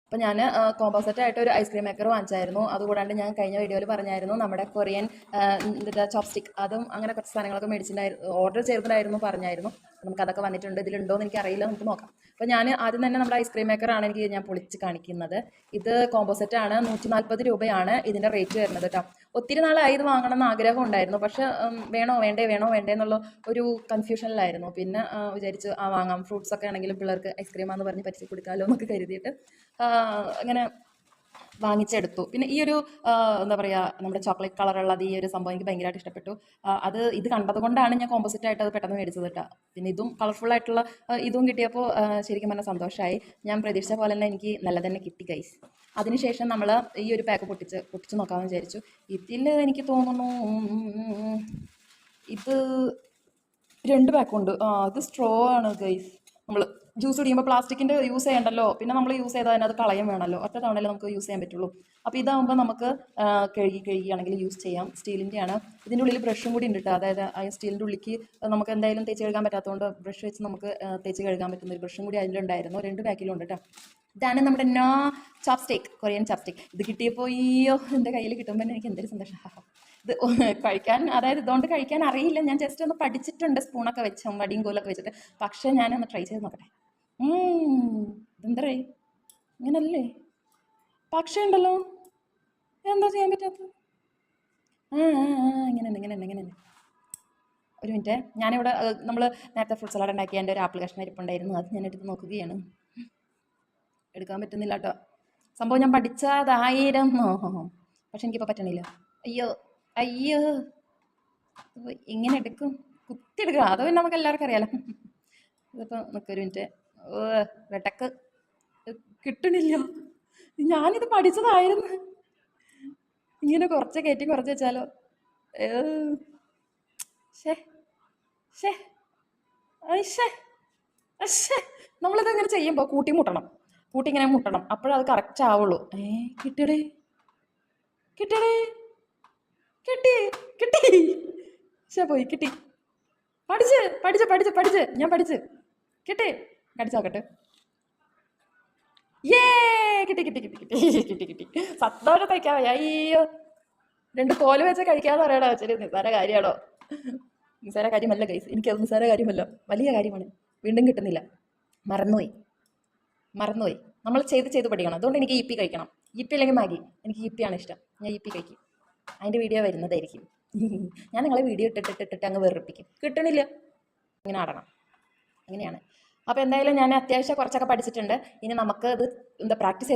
അപ്പോൾ ഞാൻ കോമ്പോസെറ്റ് ആയിട്ട് ഒരു ഐസ്ക്രീം മേക്കർ വാങ്ങിച്ചായിരുന്നു. അതുകൂടാണ്ട് ഞാൻ കഴിഞ്ഞ വീഡിയോയിൽ പറഞ്ഞായിരുന്നു നമ്മുടെ കൊറിയൻ എന്താ ചോപ്സ്റ്റിക്, അതും അങ്ങനെ കുറച്ച് സാധനങ്ങളൊക്കെ മേടിച്ചിട്ടുണ്ടായിരുന്നു, ഓർഡർ ചെയ്തിട്ടുണ്ടായിരുന്നു പറഞ്ഞായിരുന്നു. നമുക്കതൊക്കെ വന്നിട്ടുണ്ട്. ഇതിലുണ്ടോ എന്ന് എനിക്കറിയില്ല, നമുക്ക് നോക്കാം. അപ്പോൾ ഞാൻ ആദ്യം തന്നെ നമ്മുടെ ഐസ്ക്രീം മേക്കറാണ് ഞാൻ പൊളിച്ച് കാണിക്കുന്നത്. ഇത് കോമ്പോസെറ്റ് ആണ്, 140 രൂപയാണ് ഇതിൻ്റെ റേറ്റ് വരുന്നത് കേട്ടോ. ഒത്തിരി നാളായി ഇത് വാങ്ങണം എന്ന് ആഗ്രഹം ഉണ്ടായിരുന്നു, പക്ഷേ വേണോ വേണ്ടേ എന്നുള്ള ഒരു കൺഫ്യൂഷനിലായിരുന്നു. പിന്നെ വിചാരിച്ചു വാങ്ങാം, ഫ്രൂട്ട്സ് ഒക്കെ ആണെങ്കിലും പിള്ളേർക്ക് ഐസ്ക്രീമാന്ന് പറഞ്ഞ് പറ്റിച്ച് കൊടുക്കാമല്ലോ എന്നൊക്കെ കരുതിയിട്ട് അങ്ങനെ വാങ്ങിച്ചെടുത്തു. പിന്നെ ഈ ഒരു എന്താ പറയുക, നമ്മുടെ ചോക്ലേറ്റ് കളറുള്ളത് ഈ ഒരു സംഭവം എനിക്ക് ഭയങ്കരമായിട്ട് ഇഷ്ടപ്പെട്ടു. ഇത് കണ്ടത് കൊണ്ടാണ് ഞാൻ കോമ്പോസിറ്റ് ആയിട്ട് അത് പെട്ടെന്ന് മേടിച്ചത് കേട്ടോ. പിന്നെ ഇതും കളർഫുൾ ആയിട്ടുള്ള ഇതും കിട്ടിയപ്പോൾ ശരിക്കും പറഞ്ഞാൽ സന്തോഷമായി. ഞാൻ പ്രതീക്ഷിച്ച പോലെ തന്നെ എനിക്ക് നല്ല തന്നെ കിട്ടി ഗൈസ്. അതിനുശേഷം നമ്മൾ ഈ ഒരു പാക്ക് പൊട്ടിച്ച് നോക്കാമെന്ന് വിചാരിച്ചു. ഇതിൽ എനിക്ക് തോന്നുന്നു ഇത് 2 പാക്കുണ്ട്. ഇത് സ്ട്രോ ആണ് ഗൈസ്. നമ്മൾ ജ്യൂസ് കുടിക്കുമ്പോൾ പ്ലാസ്റ്റിക്കിൻ്റെ യൂസ് ചെയ്യണ്ടല്ലോ, പിന്നെ നമ്മൾ യൂസ് ചെയ്താൽ അതിനകത്ത് കളയും വേണമല്ലോ, ഒറ്റ തവണയല്ലേ നമുക്ക് യൂസ് ചെയ്യാൻ പറ്റുള്ളൂ. അപ്പോൾ ഇതാകുമ്പോൾ നമുക്ക് കഴുകിയാണെങ്കിൽ യൂസ് ചെയ്യാം. സ്റ്റീലിൻ്റെ ആണ്. ഇതിൻ്റെ ഉള്ളിൽ ബ്രഷും കൂടി ഉണ്ട് കേട്ടോ. അതായത് ആ സ്റ്റീലിൻ്റെ ഉള്ളിലേക്ക് നമുക്ക് എന്തായാലും തേച്ച് കഴുകാൻ പറ്റാത്തതുകൊണ്ട് ബ്രഷ് വെച്ച് നമുക്ക് തേച്ച് കഴുകാൻ പറ്റുന്ന ഒരു ബ്രഷും കൂടി അതിലുണ്ടായിരുന്നു. 2 പാക്കിലും ഉണ്ട് കേട്ടോ. ഇതാണ് നമ്മുടെ ചോപ്സ്റ്റിക്, കൊറിയൻ ചോപ്സ്റ്റിക്. ഇത് കിട്ടിയപ്പോൾ അയ്യോ, എൻ്റെ കയ്യിൽ കിട്ടുമ്പോൾ എനിക്ക് എന്തൊരു സന്തോഷം. ഇത് കഴിക്കാൻ, അതായത് ഇതുകൊണ്ട് കഴിക്കാൻ അറിയില്ല. ഞാൻ ജസ്റ്റ് ഒന്ന് പഠിച്ചിട്ടുണ്ട്, സ്പൂണൊക്കെ വെച്ച് വടിയും കോലൊക്കെ വെച്ചിട്ട്. പക്ഷേ ഞാനൊന്ന് ട്രൈ ചെയ്ത് നോക്കട്ടെ. ഇതെന്തരേ ഇങ്ങനല്ലേ? പക്ഷേ ഉണ്ടല്ലോ, എന്താ ചെയ്യാൻ പറ്റാത്തത്? ഇങ്ങനെ ഒരു മിനിറ്റ്. ഞാനിവിടെ നമ്മൾ നേരത്തെ ഫ്രൂട്ട് സലാഡ് ഉണ്ടാക്കിയ എൻ്റെ ഒരു ആപ്ലിക്കേഷൻ ഇരിപ്പുണ്ടായിരുന്നു, അത് ഞാൻ എടുത്ത് നോക്കുകയാണ്. എടുക്കാൻ പറ്റുന്നില്ല കേട്ടോ. സംഭവം ഞാൻ പഠിച്ചതായിരുന്നു, പക്ഷെ എനിക്കിപ്പോൾ പറ്റണില്ല. അയ്യോ ഇങ്ങനെ എടുക്കും, കുത്തിയെടുക്കുക. അത് പിന്നെ നമുക്ക് എല്ലാവർക്കും അറിയാലോ. ഇതിപ്പോൾ നിൽക്കൊരു മിനിറ്റ്. വെട്ടക്ക് കിട്ടണില്ല. ഞാനിത് പഠിച്ചതായിരുന്നു. ഇങ്ങനെ കുറച്ച് കയറ്റി കുറച്ച് വെച്ചാലോ. നമ്മളിത് ഇങ്ങനെ ചെയ്യുമ്പോൾ കൂട്ടി ഇങ്ങനെ മുട്ടണം, അപ്പോഴത് കറക്റ്റ് ആവുള്ളൂ. കിട്ടിയടേ കിട്ടി. പോയി കിട്ടി. പഠിച്ച് ഞാൻ പഠിച്ച് കിട്ടി. കടിച്ചോക്കട്ടെ. കിട്ടി. സത്തോടെ തയ്ക്കാൻ വയ്യ. അയ്യോ, 2 കോല് വെച്ച് കഴിക്കാന്ന് പറയണോ? ശരി, നിസ്സാര കാര്യമാണോ? നിസ്സാര കാര്യമല്ല ഗൈസ്, എനിക്കത് നിസ്സാര കാര്യമല്ല, വലിയ കാര്യമാണ്. വീണ്ടും കിട്ടുന്നില്ല. മറന്നുപോയി. നമ്മൾ ചെയ്ത് പഠിക്കണം. അതുകൊണ്ട് എനിക്ക് ഇപ്പി കഴിക്കണം. ഇപ്പി അല്ലെങ്കിൽ മാഗി. എനിക്ക് ഇപ്പിയാണ് ഇഷ്ടം. ഞാൻ ഇപ്പി കഴിക്കും. അതിൻ്റെ വീഡിയോ വരുന്നതായിരിക്കും. ഞാൻ നിങ്ങളെ വീഡിയോ ഇട്ടിട്ട് അങ്ങ് വെറുപ്പിക്കും. കിട്ടണില്ല, ഇങ്ങനെ ആടണം. അങ്ങനെയാണ്. അപ്പോൾ എന്തായാലും ഞാൻ അത്യാവശ്യം കുറച്ചൊക്കെ പഠിച്ചിട്ടുണ്ട്. ഇനി നമുക്ക് ഇത് പ്രാക്ടീസ്